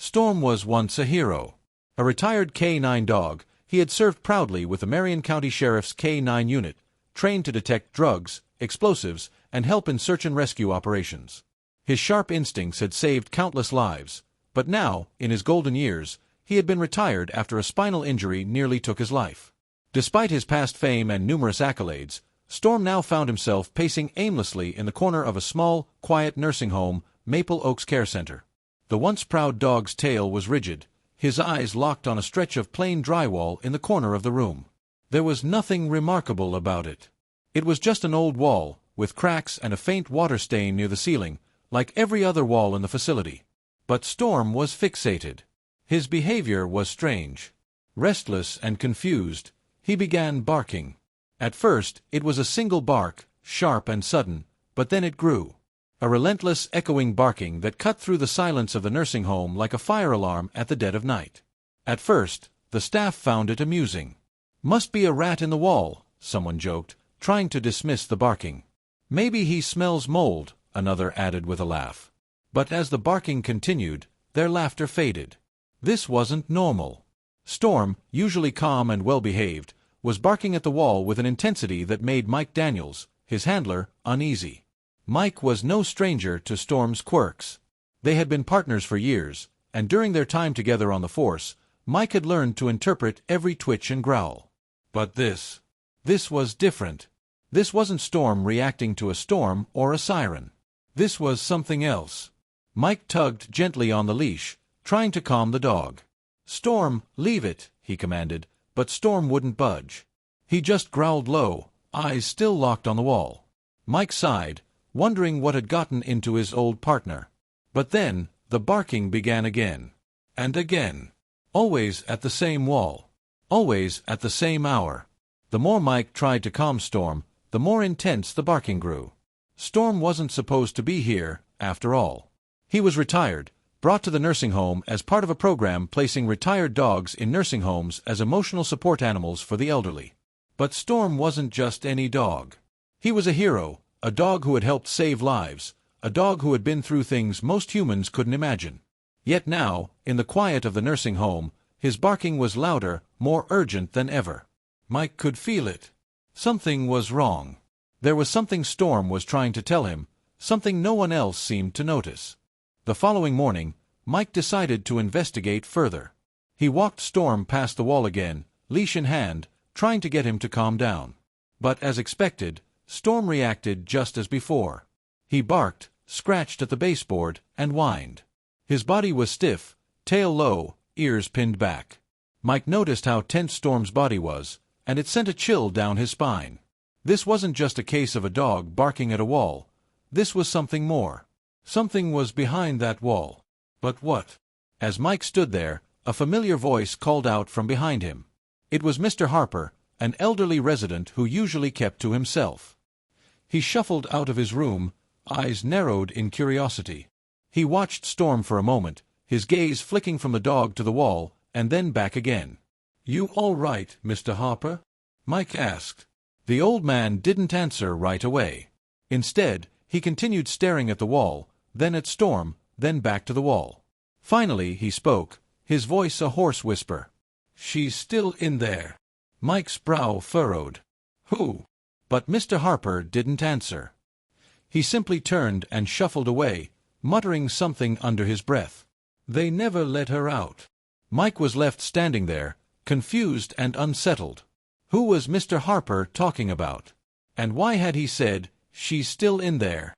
Storm was once a hero. A retired K-9 dog, he had served proudly with the Marian County Sheriff's K-9 unit, trained to detect drugs, explosives, and help in search and rescue operations. His sharp instincts had saved countless lives, but now, in his golden years, he had been retired after a spinal injury nearly took his life. Despite his past fame and numerous accolades, Storm now found himself pacing aimlessly in the corner of a small, quiet nursing home, Maple Oaks Care Center. The once proud dog's tail was rigid, his eyes locked on a stretch of plain drywall in the corner of the room. There was nothing remarkable about it. It was just an old wall, with cracks and a faint water stain near the ceiling, like every other wall in the facility. But Storm was fixated. His behavior was strange. Restless and confused, he began barking. At first, it was a single bark, sharp and sudden, but then it grew. A relentless, echoing barking that cut through the silence of the nursing home like a fire alarm at the dead of night. At first, the staff found it amusing. "Must be a rat in the wall," someone joked, trying to dismiss the barking. "Maybe he smells mold," another added with a laugh. But as the barking continued, their laughter faded. This wasn't normal. Storm, usually calm and well-behaved, was barking at the wall with an intensity that made Mike Daniels, his handler, uneasy. Mike was no stranger to Storm's quirks. They had been partners for years, and during their time together on the force, Mike had learned to interpret every twitch and growl. But this was different. This wasn't Storm reacting to a storm or a siren. This was something else. Mike tugged gently on the leash, trying to calm the dog. "Storm, leave it," he commanded, but Storm wouldn't budge. He just growled low, eyes still locked on the wall. Mike sighed, wondering what had gotten into his old partner. But then, the barking began again. And again. Always at the same wall. Always at the same hour. The more Mike tried to calm Storm, the more intense the barking grew. Storm wasn't supposed to be here, after all. He was retired, brought to the nursing home as part of a program placing retired dogs in nursing homes as emotional support animals for the elderly. But Storm wasn't just any dog. He was a hero, a dog who had helped save lives, a dog who had been through things most humans couldn't imagine. Yet now, in the quiet of the nursing home, his barking was louder, more urgent than ever. Mike could feel it. Something was wrong. There was something Storm was trying to tell him, something no one else seemed to notice. The following morning, Mike decided to investigate further. He walked Storm past the wall again, leash in hand, trying to get him to calm down. But as expected, Storm reacted just as before. He barked, scratched at the baseboard, and whined. His body was stiff, tail low, ears pinned back. Mike noticed how tense Storm's body was, and it sent a chill down his spine. This wasn't just a case of a dog barking at a wall. This was something more. Something was behind that wall. But what? As Mike stood there, a familiar voice called out from behind him. It was Mr. Harper, an elderly resident who usually kept to himself. He shuffled out of his room, eyes narrowed in curiosity. He watched Storm for a moment, his gaze flicking from the dog to the wall, and then back again. "You all right, Mr. Harper?" Mike asked. The old man didn't answer right away. Instead, he continued staring at the wall, then at Storm, then back to the wall. Finally, he spoke, his voice a hoarse whisper. "She's still in there." Mike's brow furrowed. "Who?" But Mr. Harper didn't answer. He simply turned and shuffled away, muttering something under his breath. "They never let her out." Mike was left standing there, confused and unsettled. Who was Mr. Harper talking about? And why had he said, "She's still in there"?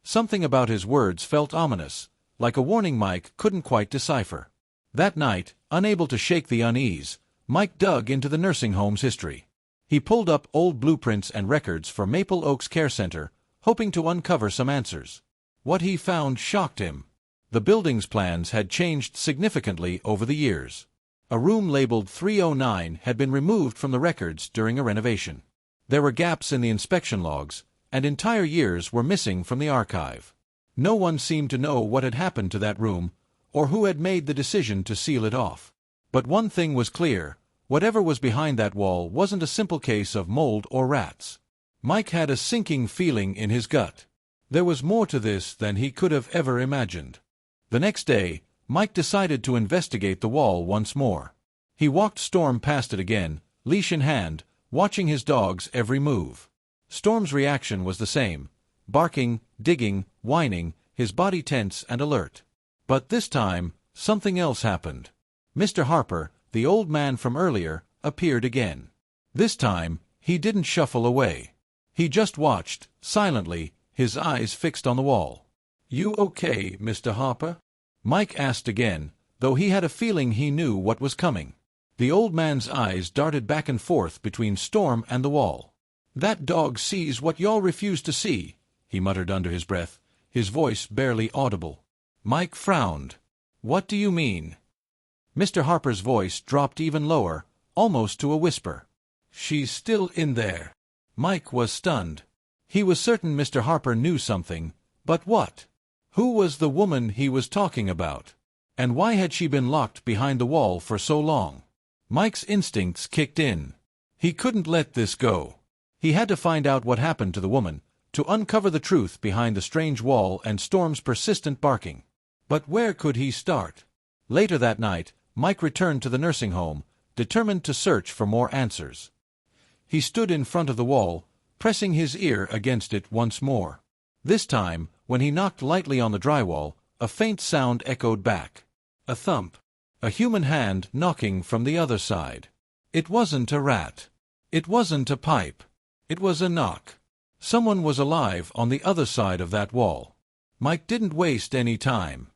Something about his words felt ominous, like a warning Mike couldn't quite decipher. That night, unable to shake the unease, Mike dug into the nursing home's history. He pulled up old blueprints and records for Maple Oaks Care Center, hoping to uncover some answers. What he found shocked him. The building's plans had changed significantly over the years. A room labeled 309 had been removed from the records during a renovation. There were gaps in the inspection logs, and entire years were missing from the archive. No one seemed to know what had happened to that room, or who had made the decision to seal it off. But one thing was clear, whatever was behind that wall wasn't a simple case of mold or rats. Mike had a sinking feeling in his gut. There was more to this than he could have ever imagined. The next day, Mike decided to investigate the wall once more. He walked Storm past it again, leash in hand, watching his dog's every move. Storm's reaction was the same: barking, digging, whining, his body tense and alert. But this time, something else happened. Mr. Harper, the old man from earlier, appeared again. This time, he didn't shuffle away. He just watched, silently, his eyes fixed on the wall. "You okay, Mr. Harper?" Mike asked again, though he had a feeling he knew what was coming. The old man's eyes darted back and forth between Storm and the wall. "That dog sees what y'all refuse to see," he muttered under his breath, his voice barely audible. Mike frowned. "What do you mean?" Mr. Harper's voice dropped even lower, almost to a whisper. "She's still in there." Mike was stunned. He was certain Mr. Harper knew something, but what? Who was the woman he was talking about? And why had she been locked behind the wall for so long? Mike's instincts kicked in. He couldn't let this go. He had to find out what happened to the woman, to uncover the truth behind the strange wall and Storm's persistent barking. But where could he start? Later that night, Mike returned to the nursing home, determined to search for more answers. He stood in front of the wall, pressing his ear against it once more. This time, when he knocked lightly on the drywall, a faint sound echoed back. A thump. A human hand knocking from the other side. It wasn't a rat. It wasn't a pipe. It was a knock. Someone was alive on the other side of that wall. Mike didn't waste any time.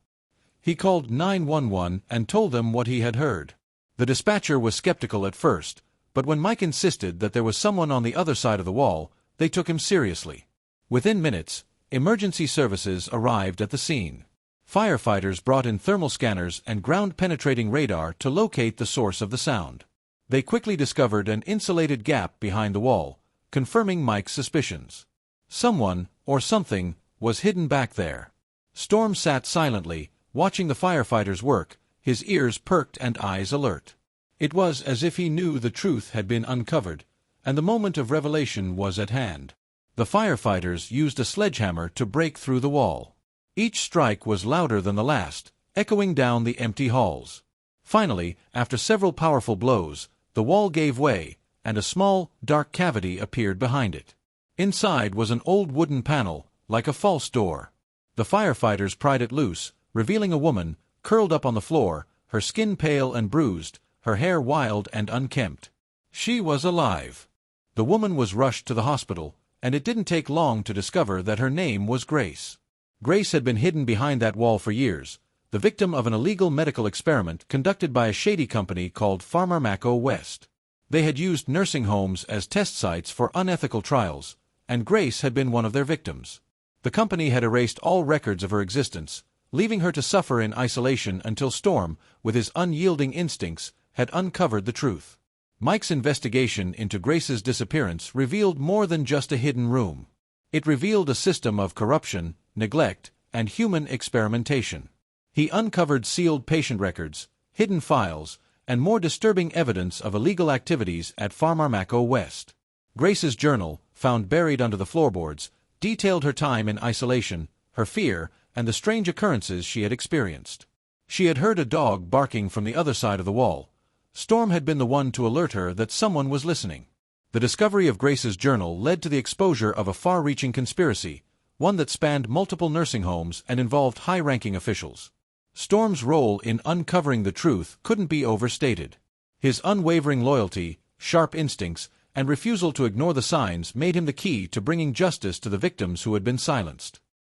He called 911 and told them what he had heard. The dispatcher was skeptical at first, but when Mike insisted that there was someone on the other side of the wall, they took him seriously. Within minutes, emergency services arrived at the scene. Firefighters brought in thermal scanners and ground-penetrating radar to locate the source of the sound. They quickly discovered an insulated gap behind the wall, confirming Mike's suspicions. Someone, or something, was hidden back there. Storm sat silently, watching the firefighters work, his ears perked and eyes alert. It was as if he knew the truth had been uncovered, and the moment of revelation was at hand. The firefighters used a sledgehammer to break through the wall. Each strike was louder than the last, echoing down the empty halls. Finally, after several powerful blows, the wall gave way, and a small, dark cavity appeared behind it. Inside was an old wooden panel, like a false door. The firefighters pried it loose, revealing a woman, curled up on the floor, her skin pale and bruised, her hair wild and unkempt. She was alive. The woman was rushed to the hospital, and it didn't take long to discover that her name was Grace. Grace had been hidden behind that wall for years, the victim of an illegal medical experiment conducted by a shady company called Pharmaco West. They had used nursing homes as test sites for unethical trials, and Grace had been one of their victims. The company had erased all records of her existence, leaving her to suffer in isolation until Storm, with his unyielding instincts, had uncovered the truth. Mike's investigation into Grace's disappearance revealed more than just a hidden room. It revealed a system of corruption, neglect, and human experimentation. He uncovered sealed patient records, hidden files, and more disturbing evidence of illegal activities at Pharmaco West. Grace's journal, found buried under the floorboards, detailed her time in isolation, her fear, and the strange occurrences she had experienced. She had heard a dog barking from the other side of the wall. Storm had been the one to alert her that someone was listening. The discovery of Grace's journal led to the exposure of a far-reaching conspiracy, one that spanned multiple nursing homes and involved high-ranking officials. Storm's role in uncovering the truth couldn't be overstated. His unwavering loyalty, sharp instincts, and refusal to ignore the signs made him the key to bringing justice to the victims who had been silenced.